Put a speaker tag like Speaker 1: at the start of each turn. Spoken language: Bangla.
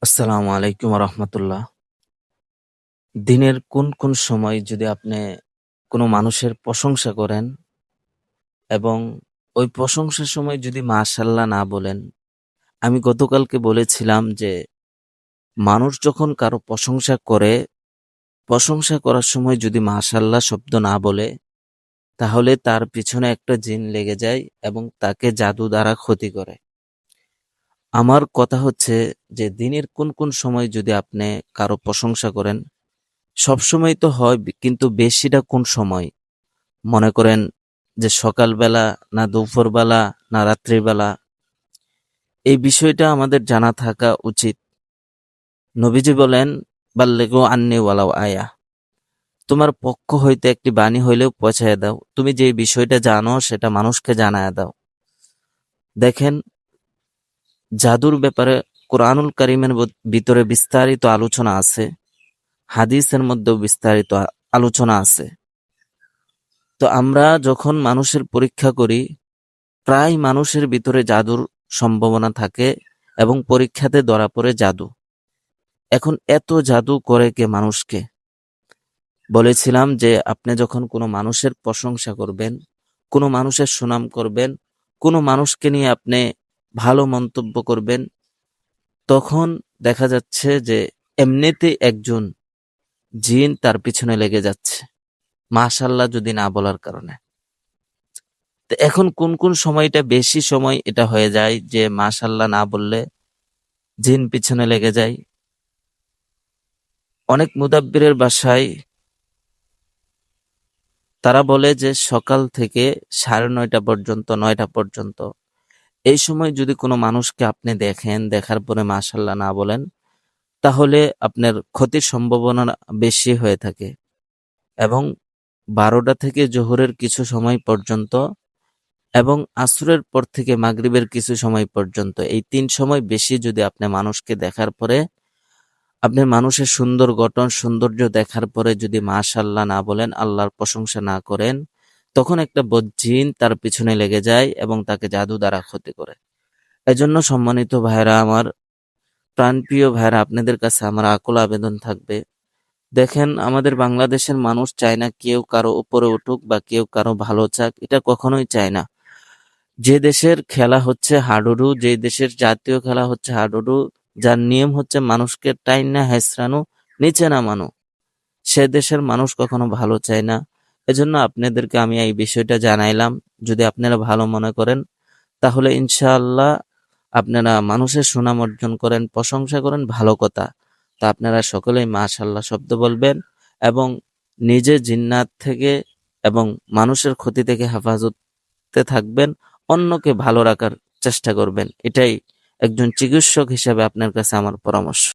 Speaker 1: আসসালামু আলাইকুম রহমতুল্লাহ। দিনের কোন কোন সময় যদি আপনি কোনো মানুষের প্রশংসা করেন এবং ওই প্রশংসার সময় যদি মাশাল্লাহ না বলেন, আমি গতকালকে বলেছিলাম যে মানুষ যখন কারো প্রশংসা করে, প্রশংসা করার সময় যদি মাশাল্লাহ শব্দ না বলে, তাহলে তার পিছনে একটা জিন লেগে যায় এবং তাকে জাদু দ্বারা ক্ষতি করে। আমার কথা হচ্ছে যে দিনের কোন কোন সময় যদি আপনি কারো প্রশংসা করেন, সবসময় তো হয় কিন্তু বেশিটা কোন সময়? মনে করেন যে সকালবেলা, না দুপুরবেলা, না রাত্রিবেলা? এই বিষয়টা আমাদের জানা থাকা উচিত। নবীজি বলেন, বাল্লিগু আন্নি ওয়ালাউ আয়া। তোমার পক্ষ হইতে একটি বাণী হইলেও পৌঁছাইয়া দাও। তুমি যে বিষয়টা জানো সেটা মানুষকে জানায়া দাও। দেখেন, জাদুর ব্যাপারে কোরআনুল কারীমের ভিতরে বিস্তারিত আলোচনা আছে, হাদিসের মধ্যেও বিস্তারিত আলোচনা আছে। তো আমরা যখন মানুষের পরীক্ষা করি, প্রায় মানুষের ভিতরে জাদুর সম্ভাবনা থাকে এবং পরীক্ষাতে ধরা পড়ে জাদু। এখন এত জাদু করে কে মানুষকে? বলেছিলাম যে আপনি যখন কোনো মানুষের প্রশংসা করবেন, কোনো মানুষের সুনাম করবেন, কোনো মানুষকে নিয়ে আপনি ভালো মন্তব্য করবেন, তখন দেখা যাচ্ছে যে এমনিতে একজন জিন তার পিছনে লেগে যাচ্ছে, মাশাল্লাহ যদি না বলার কারণে। তো এখন কোন কোন সময়টা বেশি সময় এটা হয়ে যায় যে মাশাল্লাহ না বললে জিন পিছনে লেগে যায়? অনেক মুদাব্বিরের বাসায় তারা বলে যে সকাল থেকে 9:30 পর্যন্ত, 9টা পর্যন্ত এই সময় যদি কোনো মানুষকে আপনি দেখেন, দেখার পরে মাশাল্লাহ না বলেন, তাহলে আপনার ক্ষতির সম্ভাবনা বেশি হয়ে থাকে। এবং 12টা থেকে জোহরের কিছু সময় পর্যন্ত এবং আসরের পর থেকে মাগরিবের কিছু সময় পর্যন্ত, এই 3 সময় বেশি যদি আপনি মানুষকে দেখার পরে, আপনি মানুষের সুন্দর গঠন, সৌন্দর্য দেখার পরে যদি মাশাআল্লাহ না বলেন, আল্লাহর প্রশংসা না করেন, তখন একটা বজ্জিন তার পিছনে লেগে যায় এবং তাকে জাদু দ্বারা ক্ষতি করে। এজন্য সম্মানিত ভাইরা আমার, প্রাণপ্রিয় ভাইরা, আপনাদের কাছে আমার আকুল আবেদন থাকবে, দেখেন আমাদের বাংলাদেশের মানুষ চায় না কেউ কারো উপরে উঠুক বা কেউ কারো ভালো চাক, এটা কখনোই চায় না। যে দেশের খেলা হচ্ছে হাডুডু, যে দেশের জাতীয় খেলা হচ্ছে হাডুডু, যার নিয়ম হচ্ছে মানুষকে টাইনা হেসরানো, নিচে নামানো, সে দেশের মানুষ কখনো ভালো চায় না। এজন্য আপনাদেরকে আমি এই বিষয়টা জানাইলাম। যদি আপনারা ভালো মনে করেন, তাহলে ইনশাআল্লাহ আপনারা মানুষের সুনাম অর্জন করেন, প্রশংসা করেন, ভালো কথা। তা আপনারা সকলেই মাশাআল্লাহ শব্দ বলবেন এবং নিজে জিন্নাত থেকে এবং মানুষের ক্ষতি থেকে হেফাজতে থাকবেন, অন্যকে ভালো রাখার চেষ্টা করবেন। এটাই একজন চিকিৎসক হিসেবে আপনার কাছে আমার পরামর্শ।